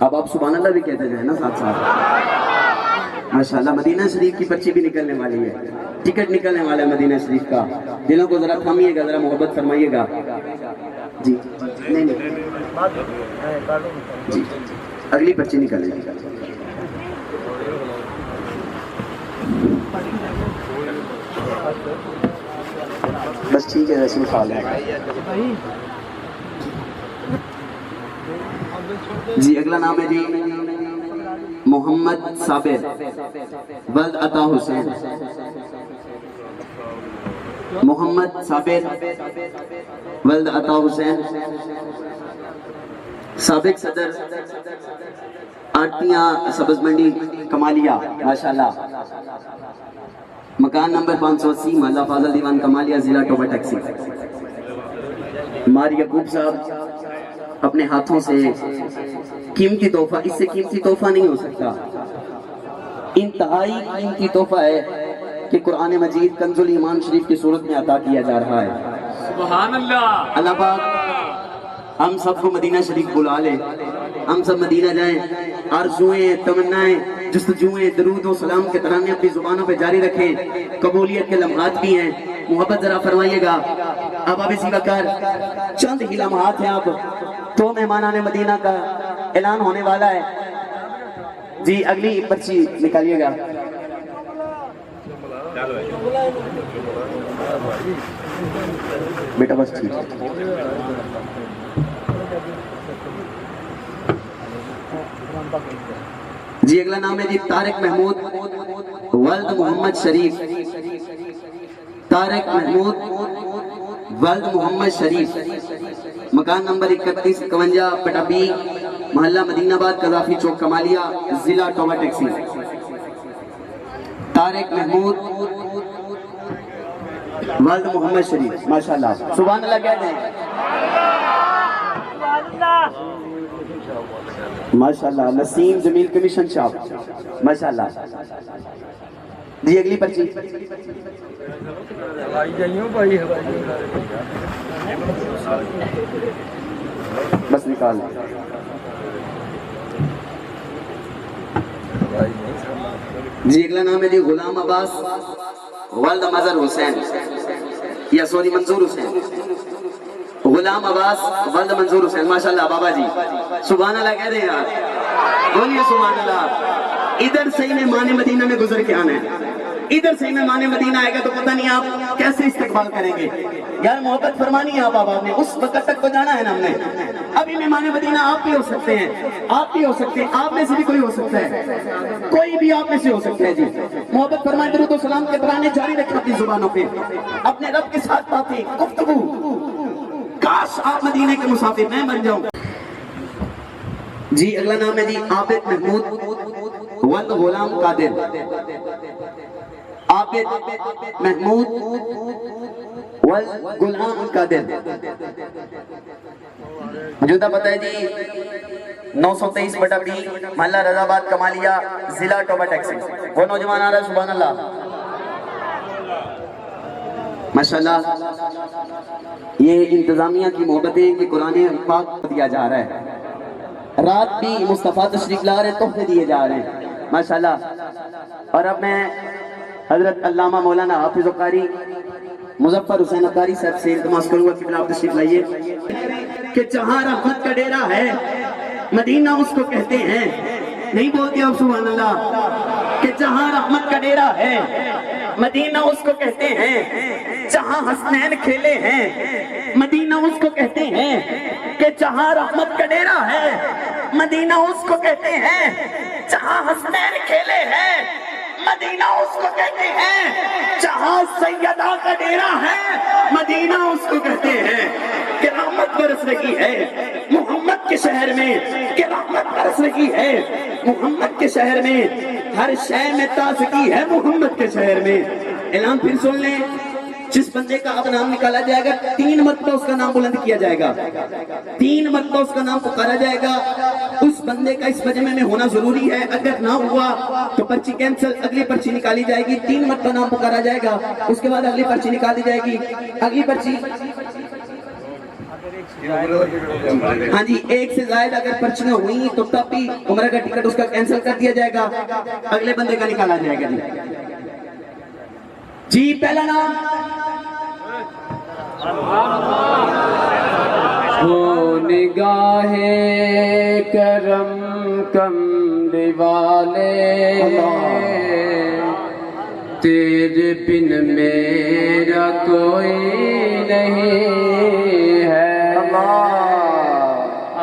अब आप सुभान अल्लाह भी कहते जाए ना साथ साथ। माशाल्लाह मदीना शरीफ की पर्ची भी निकलने वाली है, टिकट निकलने वाला है मदीना शरीफ का। दिलों को जरा थामिएगा, जरा मोहब्बत फरमाइएगा जी। नहीं जी, अगली पर्ची निकलेगी। बस ठीक है, रसूल खा लेगा जी। अगला नाम है जी मोहम्मद साबिर वल्द अता हुसैन। मोहम्मद साबिर वल्द अता हुसैन, साबिक सदर आरतियां सब्ज मंडी कमालिया माशाल्लाह। मकान नंबर 580 महला फाजल दीवान कमालिया, जिला टोबा टैक्सी। मार यकूब साहब अपने हाथों से कीमती तोहफा, इससे कीमती तोहफा नहीं हो सकता, इंतहाई कीमती तोहफा है कि कुरान मजीद कंजुल ईमान शरीफ की सूरत में अता किया जा रहा है। सुभान अल्लाह। अल्लाह पाक हम सबको मदीना शरीफ बुला ले, हम सब मदीना जाएं, आरज़ुएं, तमन्नाएं, जस्तजुएं, दरूद और सलाम के तराने अपनी जुबानों पे जारी रखें। कबूलियत के लम्हात भी हैं, मोहब्बत जरा फरमाइएगा। अब इसी वक्त चंद ही लम्हात हैं, अब तो मेहमानाने मदीना का ऐलान होने वाला है जी। अगली पर्ची निकालिएगा। बेटा बस ठीक है। जी अगला नाम है जी तारिक महमूद वल्द मोहम्मद शरीफ। तारिक महमूद वल्द मोहम्मद शरीफ, मकान नंबर 3151 पटाबी, मोहल्ला मदीनाबाद, कजाफी चौक, कमालिया, जिला टोबा टैक्सी। तारिक महमूद वल्द मोहम्मद शरीफ माशाल्लाह। सुभान अल्लाह कहते हैं माशाल्लाह। नसीम जमील कमीशन साहब माशाल्लाह जी। अगली पर्ची बस निकाल जी। अगला नाम है जी गुलाम अब्बास वल्द मजहर हुसैन, या सॉरी मंजूर हुसैन। गुलाम अब्बास वल्द मंजूर हुसैन माशाल्लाह। बाबा जी सुभान अल्लाह कह रहे हैं यार, बोलिए सुभान अल्लाह। इधर से ही मेहमान मदीना में गुजर के आना है, इधर से ही मेहमान मदीना आएगा तो पता नहीं आप कैसे इस्तकबाल करेंगे यार। मोहब्बत फरमानी है आप ने, उस वक्त तक तो जाना है ना हमने। अभी मेहमान मदीना आप भी हो सकते हैं, आप भी हो सकते हैं, आप में से भी कोई हो सकता है, कोई भी आप में से हो सकता है जी। मोहब्बत फरमाए, दरूद और सलाम के तराने जारी रखें अपनी जुबानों पे, अपने रब के साथ बातें गुफ्तगू। काश आप मदीने के मुसाफिर मैं बन जाऊं जी। अगला नाम है जी आबिद महमूद वल्द गुलाम कादिर। आबिद महमूद वल्द गुलाम कादिर, मौजूदा पता है जी 923 बटा बी, महल्ला रजाबाद, कमालिया, जिला टोबा टैक्सी। वो नौजवान आ रहा है, सुभान अल्लाह माशाल्लाह। ये इंतजामिया की मोहब्बतें कि कुरान पाक दिया जा रहा है, रात भी मुस्तफ़ा तशरीफ ला रहे हैं, तोहफे दिए जा रहे हैं माशाल्लाह। और अब मैं हजरत अल्लामा मौलाना हाफिज़ कारी मुजफ्फर हुसैन कारी साहब से इल्तिमास करूंगा कि आप तशरीफ लाइए। कि जहां रहमत का डेरा है मदीना उसको कहते हैं, नहीं बोलते आप सुभान अल्लाह। कि जहां रहमत का डेरा है मदीना उसको कहते हैं, जहां हसनैन खेले हैं मदीना उसको कहते हैं। कि जहां रहमत का डेरा है मदीना उसको कहते हैं, जहां हसनैन खेले हैं मदीना उसको कहते हैं, जहां सैयदा का डेरा है मदीना उसको कहते हैं। कि रहमत बरस रही है मोहम्मद के शहर में, कि रहमत बरस रही है मोहम्मद के शहर में, हर शय में ताज़गी है मोहम्मद के शहर में। ऐलान फिर सुन लें, जिस बंदे का अब नाम निकाला जाएगा 3 मरतबा उसका नाम बुलंद किया जाएगा, 3 मरतबा उसका नाम पुकारा जाएगा। उस बंदे का इस मजमे में होना जरूरी है, अगर ना हुआ तो पर्ची कैंसिल, अगली पर्ची निकाली जाएगी। 3 मरतबा नाम पुकारा जाएगा, उसके बाद अगली पर्ची निकाली जाएगी। अगली पर्ची हाँ जी, एक से ज्यादा अगर पर्चियां हुई तो तब भी उम्र का टिकट उसका कैंसिल कर दिया जाएगा, अगले बंदे का निकाला जाएगा। जी पहला नाम वो निगाहे करम कमली वाले, तेरे बिन मेरा कोई नहीं है।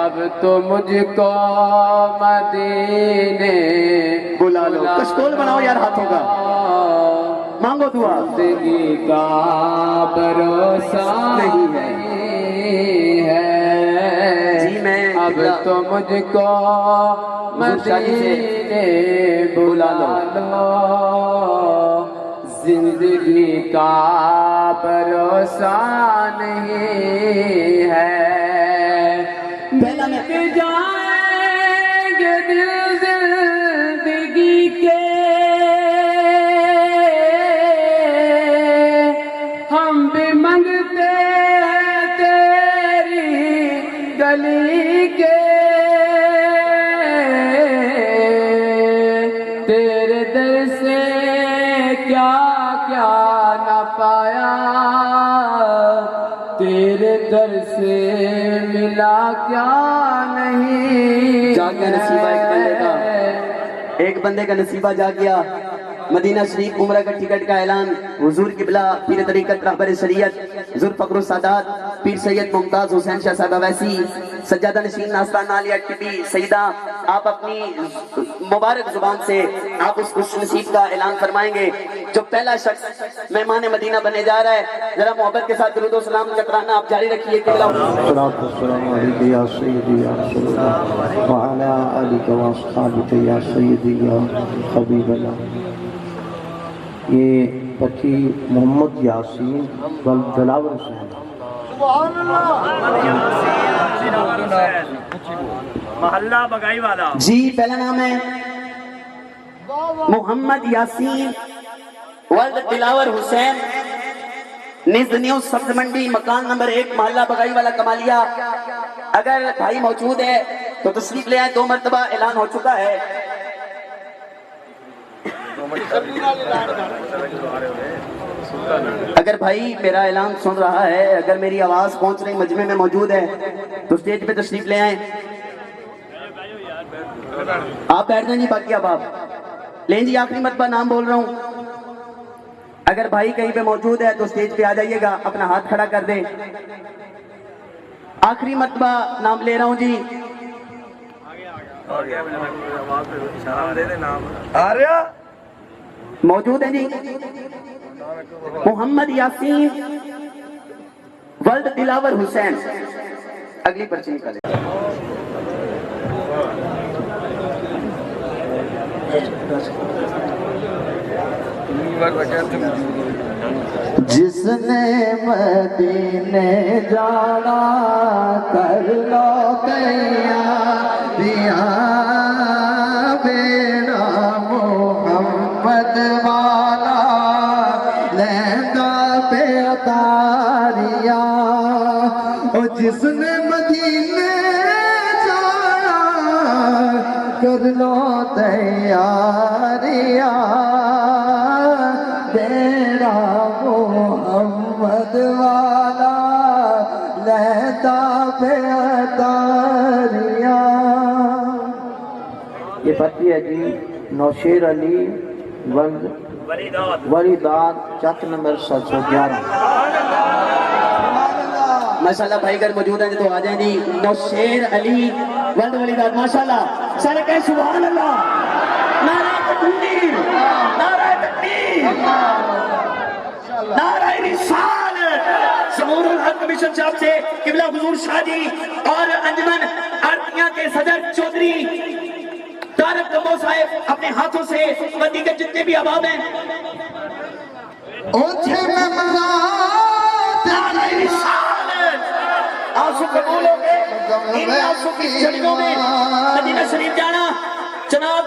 अब तो मुझको मदीने बुला लो, कशकोल बनाओ यार हाथों का, मांगो दुआ। जिंदगी का भरोसा नहीं है जी मैं अब तो मुझको मदीने बुला लो, जिंदगी का भरोसा नहीं है। मिट जाएंगे दिल जिंदगी के, हम भी मंगते हैं तेरी गली के। तेरे दर से क्या क्या न पाया, तेरे दर से मिला क्या नहीं। जाग गया नसीबा एक बंदे का नसीबा जाग गया। मदीना शरीफ उम्र का टिकट का ऐलान हुजूर किबला पीर तरीकत रहबर शरीयत जुल्फिकार सादात पीर सैयद मुमताज हुसैन शाह साहब वैसी सज्जादा नशीन नास्ता नालिया टिबी सईदा, आप अपनी मुबारक जुबान से आप उस खुश नसीब का ऐलान फरमाएंगे जो पहला शख्स मेहमान मदीना बनने जा रहा है। जरा मोहब्बत के साथ दुरूद और सलाम का तराना आप जारी रखिए। ये बच्ची मोहम्मद यासीन दिलावर हुसैन। मोहल्ला बगाई वाला। जी पहला नाम है मोहम्मद यासीन वल्द दिलावर हुसैन, निज न्यू सब्ज मंडी, मकान नंबर 1, मोहल्ला बगाई वाला कमालिया। अगर भाई मौजूद है तो तशरीफ ले आए, 2 मरतबा ऐलान हो चुका है। अगर भाई मेरा ऐलान सुन रहा है, अगर मेरी आवाज पहुंच रही मजमे में मौजूद है तो स्टेज पे तशरीफ ले आए। आप बैठ जाए, नहीं बाकी अब आप लें जी। आखिरी मरतबा नाम बोल रहा हूं, अगर भाई कहीं पे मौजूद है तो स्टेज पे आ जाइएगा, अपना हाथ खड़ा कर दे। आखिरी मरतबा नाम ले रहा हूं जी। आर्या मौजूद है जी मोहम्मद यासीन वल्द दिलावर हुसैन। अगली पर्ची निकाले। जिसने मदीने जाना कर लो तैयारियां, बेड़ा मोहम्मद वाला लहंगा पे उतारिया। ओ जिसने मदीने जाना कर लो तैयारियां, बेड़ा मोहम्मद वाला लहंगा पे उतारिया। ये पति है जी नौशेर अली वल्द वलीदाद, चक नंबर 711। माशाल्लाह भाई अगर मौजूद हैं तो आ जाए जी। नौशेर अली वल्द वलीदाद, माशाल्लाह। सारे कहे सुभान अल्लाह, नारा तकबीर, नारा तकबीर, नारा रिसालत। समूरुल हक कमीशन साहब से किबला हुजूर शाह जी और अंजुमन आरतियां के सदर चौधरी तारक कमो साहब अपने हाथों से बंदी के जितने भी अहबाब हैं आंसू कबूल हो गए। इन आंसू की झड़ियों में मदीना शरीफ जाना। जनाब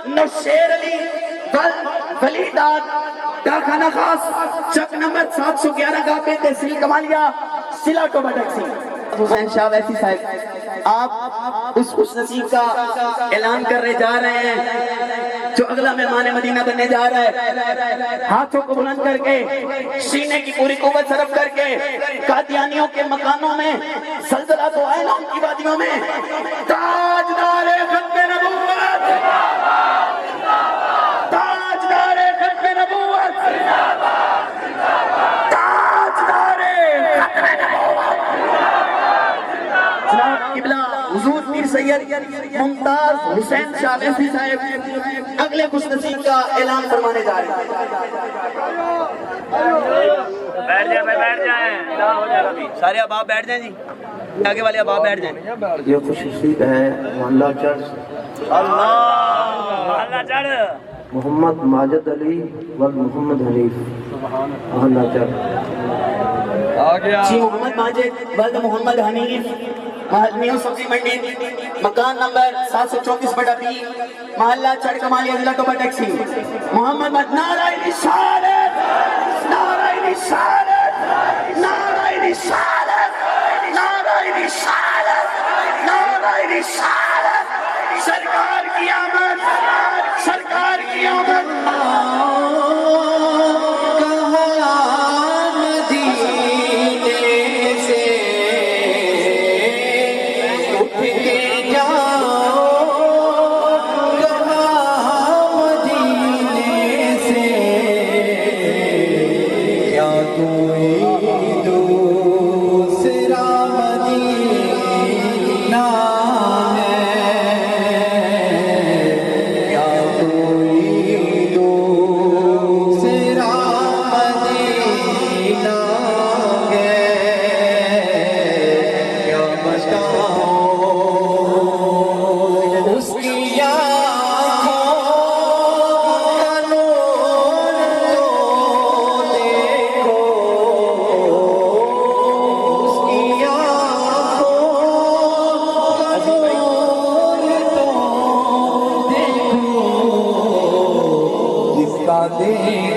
नौशेर अली वलीदाद कारखाना खास, चक नंबर 711 का पे तहसील कमालिया, सिला टोबा टैक्सी। हुसैन शाह वैसी साहब, आप उस खुशनसीब का ऐलान करने जा रहे हैं जो अगला मेहमान मदीना बनने जा रहा है। हाथों को बुलंद करके, सीने की पूरी कुव्वत सरफ करके, कादियानियों के मकानों में जलजला तो आए ना उनकी वादियों में, ताजदारे खत्मे नबूवत, ताजदारे खत्मे नबूवत, ताजदारे खत्मे नबूवत। जनाब किबला हुजूर पीर सैयद मुमताज हुसैन शाह वैसी साहब अगले खुशनसीब का ऐलान फरमाने जा रहे हैं। बैठ जाए भाई, बैठ जाए, ना हो जाएगा अभी। सारे अब आप बैठ जाएं जी, आगे वाले अब आप बैठ जाएं। ये खुशनसीब है मोहल्ला चर्च मोहल्ला चढ़ मोहम्मद माजिद अली व मोहम्मद हनीफ मोहल्ला चर्च। जी मोहम्मद माजिद वल्द मोहम्मद हनीफ, न्यू सब्जी मंडी, मकान नंबर 734/B, मोहल्ला चढ़ कमालिया, जिला टोपा टैक्सी। मोहम्मद नारायण रिसालत, नारायण रिसालत, नारायण रिसालत, नारायण रिसालत, नारायण रिसालत। सरकार की आमद, सरकार की आमद। देखो